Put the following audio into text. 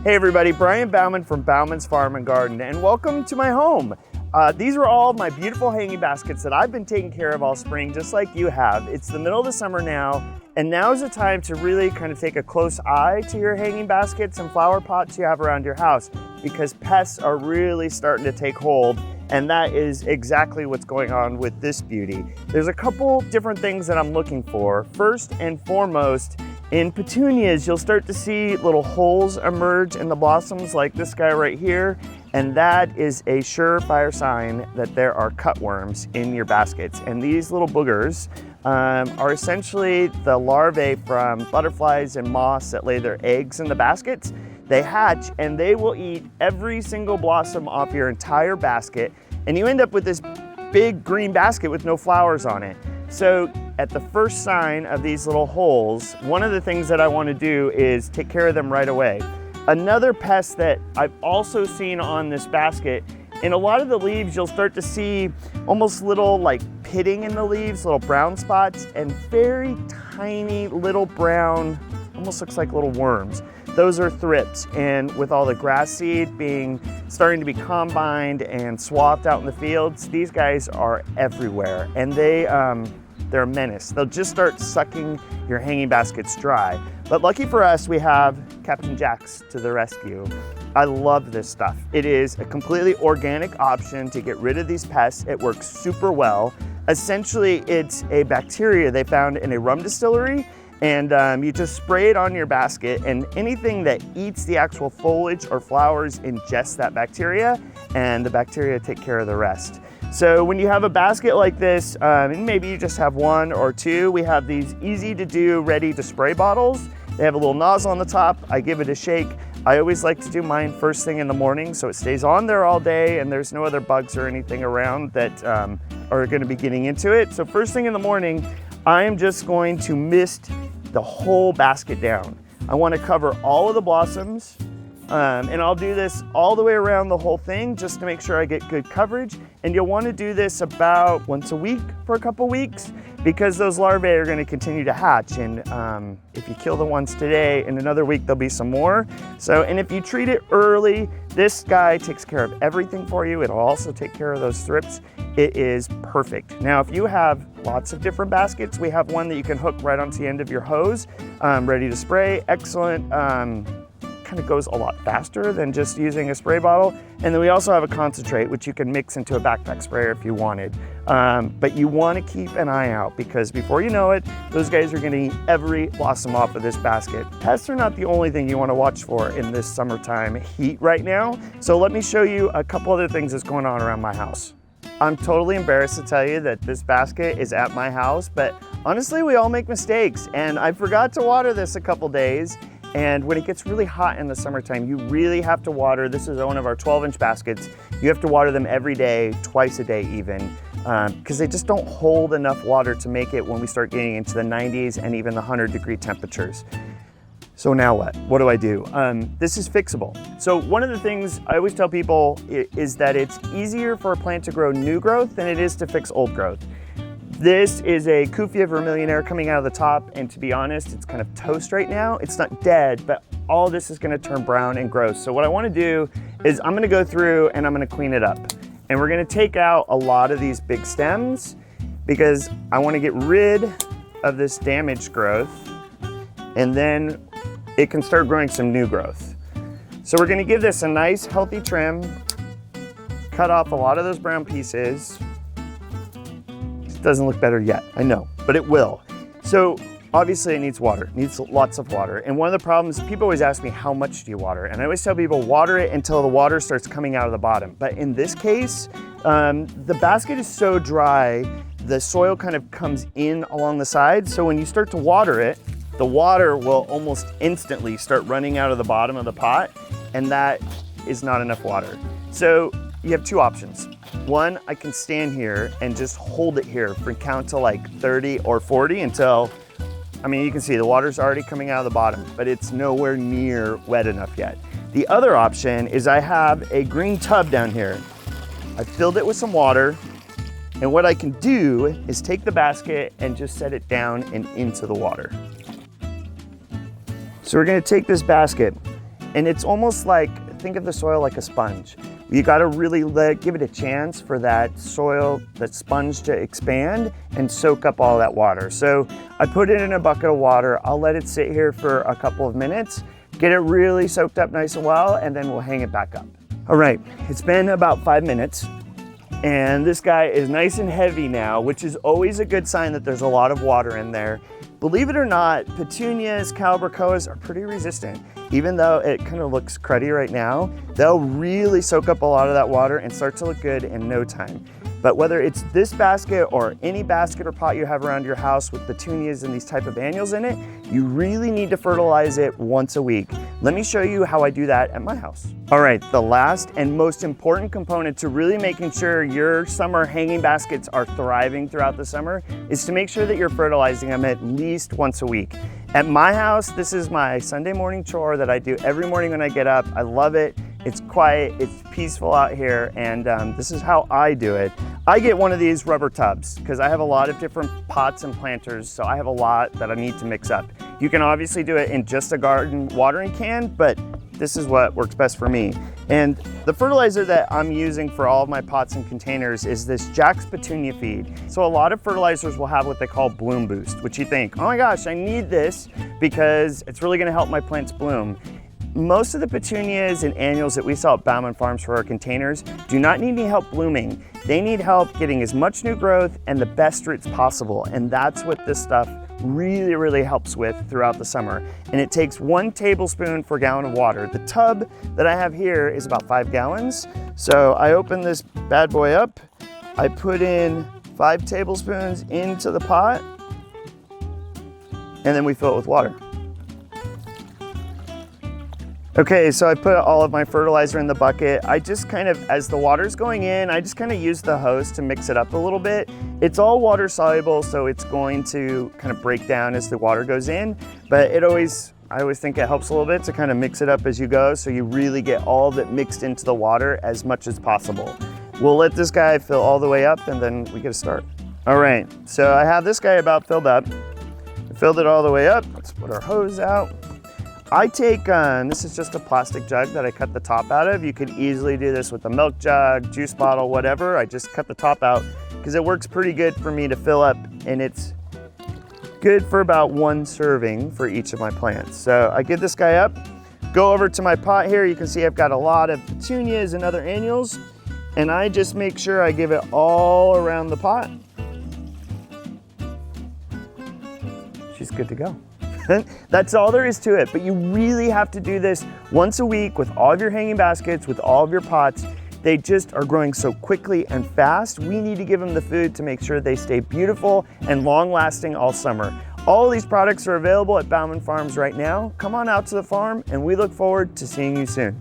Hey everybody, Brian Bauman from Bauman's Farm and Garden, and welcome to my home. These are all my beautiful hanging baskets that I've been taking care of all spring, just like you have. It's the middle of the summer now, and now is the time to really kind of take a close eye to your hanging baskets and flower pots you have around your house, because pests are really starting to take hold, and that is exactly what's going on with this beauty. There's a couple different things that I'm looking for. First and foremost, in petunias, you'll start to see little holes emerge in the blossoms like this guy right here, and that is a surefire sign that there are cutworms in your baskets. And these little boogers are essentially the larvae from butterflies and moths that lay their eggs in the baskets. They hatch and they will eat every single blossom off your entire basket, and you end up with this big green basket with no flowers on it. So at the first sign of these little holes, one of the things that I want to do is take care of them right away. Another pest that I've also seen on this basket, in a lot of the leaves, you'll start to see almost little like pitting in the leaves, little brown spots, and very tiny little brown, almost looks like little worms. Those are thrips, and with all the grass seed starting to be combined and swathed out in the fields, these guys are everywhere, and they're a menace. They'll just start sucking your hanging baskets dry. But lucky for us, we have Captain Jack's to the rescue. I love this stuff. It is a completely organic option to get rid of these pests. It works super well. Essentially, it's a bacteria they found in a rum distillery, and you just spray it on your basket, and anything that eats the actual foliage or flowers ingests that bacteria, and the bacteria take care of the rest. So when you have a basket like this, and maybe you just have one or two, we have these easy to do, ready to spray bottles. They have a little nozzle on the top. I give it a shake. I always like to do mine first thing in the morning so it stays on there all day and there's no other bugs or anything around that are gonna be getting into it. So first thing in the morning, I am just going to mist the whole basket down. I wanna cover all of the blossoms, and I'll do this all the way around the whole thing just to make sure I get good coverage. And you'll want to do this about once a week for a couple weeks, because those larvae are going to continue to hatch. And if you kill the ones today, in another week there'll be some more. And if you treat it early, this guy takes care of everything for you. It'll also take care of those thrips. It is perfect. Now, if you have lots of different baskets, we have one that you can hook right onto the end of your hose, ready to spray. Excellent. Kind of goes a lot faster than just using a spray bottle. And then we also have a concentrate, which you can mix into a backpack sprayer if you wanted. But you want to keep an eye out, because before you know it, those guys are going to eat every blossom off of this basket. Pests are not the only thing you want to watch for in this summertime heat right now. So let me show you a couple other things that's going on around my house. I'm totally embarrassed to tell you that this basket is at my house, but honestly, we all make mistakes, and I forgot to water this a couple days. And when it gets really hot in the summertime, you really have to water. This is one of our 12-inch baskets. You have to water them every day, twice a day even, because they just don't hold enough water to make it when we start getting into the 90s and even the 100-degree temperatures. So now what? What do I do? This is fixable. So one of the things I always tell people is that it's easier for a plant to grow new growth than it is to fix old growth. This is a Kufia Vermillionaire coming out of the top, and to be honest, it's kind of toast right now. It's not dead, but all this is gonna turn brown and gross. So what I wanna do is I'm gonna go through and I'm gonna clean it up. And we're gonna take out a lot of these big stems, because I wanna get rid of this damaged growth, and then it can start growing some new growth. So we're gonna give this a nice healthy trim, cut off a lot of those brown pieces. Doesn't look better yet, I know, but it will. So obviously it needs water, it needs lots of water. And one of the problems, people always ask me, how much do you water? And I always tell people, water it until the water starts coming out of the bottom. But in this case, the basket is so dry, the soil kind of comes in along the sides. So when you start to water it, the water will almost instantly start running out of the bottom of the pot, and that is not enough water. So you have two options. One, I can stand here and just hold it here for count to like 30 or 40 until, I mean, you can see the water's already coming out of the bottom, but it's nowhere near wet enough yet. The other option is I have a green tub down here. I filled it with some water, and what I can do is take the basket and just set it down and into the water. So we're gonna take this basket And it's almost like, think of the soil like a sponge. You gotta really give it a chance for that soil, that sponge to expand and soak up all that water. So I put it in a bucket of water. I'll let it sit here for a couple of minutes, get it really soaked up nice and well, and then we'll hang it back up. All right, it's been about 5 minutes. And this guy is nice and heavy now, which is always a good sign that there's a lot of water in there. Believe it or not, petunias, calibrachoas are pretty resistant. Even though it kind of looks cruddy right now, they'll really soak up a lot of that water and start to look good in no time. But whether it's this basket or any basket or pot you have around your house with petunias and these type of annuals in it, you really need to fertilize it once a week. Let me show you how I do that at my house. All right, the last and most important component to really making sure your summer hanging baskets are thriving throughout the summer is to make sure that you're fertilizing them at least once a week. At my house, this is my Sunday morning chore that I do every morning when I get up. I love it. It's quiet, it's peaceful out here, and this is how I do it. I get one of these rubber tubs because I have a lot of different pots and planters, so I have a lot that I need to mix up. You can obviously do it in just a garden watering can, but this is what works best for me. And the fertilizer that I'm using for all of my pots and containers is this Jack's Petunia feed. So a lot of fertilizers will have what they call bloom boost, which you think, oh my gosh, I need this because it's really gonna help my plants bloom. Most of the petunias and annuals that we sell at Bauman Farms for our containers do not need any help blooming. They need help getting as much new growth and the best roots possible. And that's what this stuff really, really helps with throughout the summer. And it takes 1 tablespoon per gallon of water. The tub that I have here is about 5 gallons. So I open this bad boy up. I put in 5 tablespoons into the pot, and then we fill it with water. Okay, so I put all of my fertilizer in the bucket. I just kind of, as the water's going in, I just kind of use the hose to mix it up a little bit. It's all water soluble, so it's going to kind of break down as the water goes in, but I always think it helps a little bit to kind of mix it up as you go, so you really get all of it mixed into the water as much as possible. We'll let this guy fill all the way up, and then we get a start. All right, so I have this guy about filled up. I filled it all the way up. Let's put our hose out. I take, this is just a plastic jug that I cut the top out of. You could easily do this with a milk jug, juice bottle, whatever. I just cut the top out because it works pretty good for me to fill up, and it's good for about 1 serving for each of my plants. So I get this guy up, go over to my pot here. You can see I've got a lot of petunias and other annuals, and I just make sure I give it all around the pot. She's good to go. That's all there is to it, but you really have to do this once a week with all of your hanging baskets, with all of your pots. They just are growing so quickly and fast. We need to give them the food to make sure they stay beautiful and long lasting all summer. All of these products are available at Bauman Farms right now. Come on out to the farm, and we look forward to seeing you soon.